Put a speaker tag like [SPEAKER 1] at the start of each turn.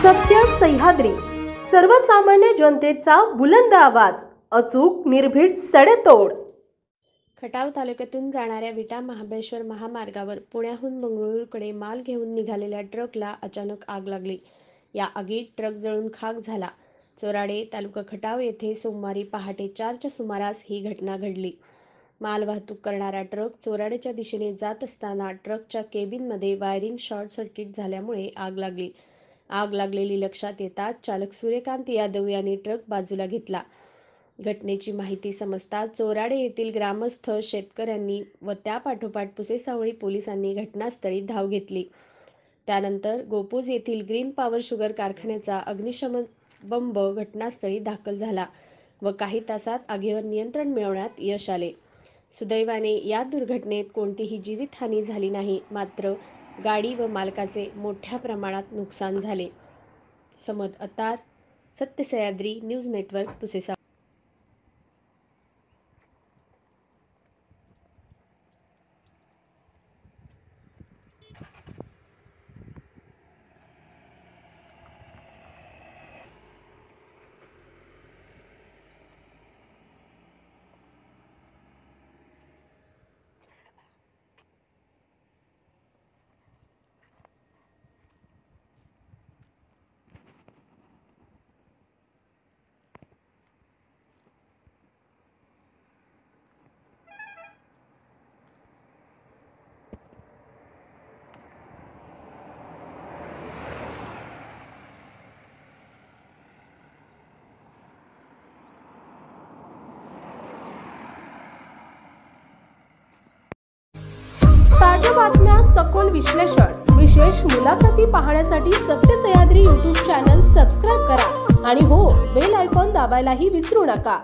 [SPEAKER 1] सत्य सह्याद्री, सर्वसामान्य जनतेचा बुलंद आवाज, अचूक निर्भीड सडेतोड।
[SPEAKER 2] खटाव तालुक्यातून जाणाऱ्या विटा महाबळेश्वर महामार्गावर पुण्याहून बंगळुरूकडे माल घेऊन निघालेल्या ट्रकला अचानक आग लागली। या आगीत ट्रक जळून खाक झाला। चोराडे तालुका खटाव येथे सोमवारी पहाटे 4च्या सुमारास ही घटना घडली। माल वाहतूक करणारा ट्रक चोराडेच्या दिशेने जात असताना ट्रकच्या केबिनमध्ये वायरिंग शॉर्ट सर्किट झाल्यामुळे आग लागली। आग लागलेली लक्षात येताच चालक सूर्यकांत यादव यांनी ट्रक बाजूला घेतला। घटनेची माहिती समजताच चोराडे येथील ग्रामस्थ, शेतकऱ्यांनी व त्यापाठोपाठ पुसेसावळी पोलिसांनी घटनास्थळी धाव घेतली। त्यानंतर गोपूज येथील ग्रीन पॉवर शुगर कारखान्याचा अग्निशमन बंब घटनास्थळी दाखल झाला व काही तासात आगीवर नियंत्रण मिळवण्यात यश आले। सुदैवाने या दुर्घटनेत कोणतीही जीवितहानी झाली नाही, मात्र गाडी व मालकाचे मोठ्या प्रमाणात नुकसान झाले। समद अत्तार, सत्य सह्याद्री न्यूज नेटवर्क, पुसेसावळी।
[SPEAKER 1] ताज्या बातम्या, सखोल विश्लेषण, विशेष मुलाखती पाहण्यासाठी सत्य सह्याद्री YouTube चॅनल सबस्क्राइब करा आणि हो, बेल आयकॉन दाबायलाही विसरू नका।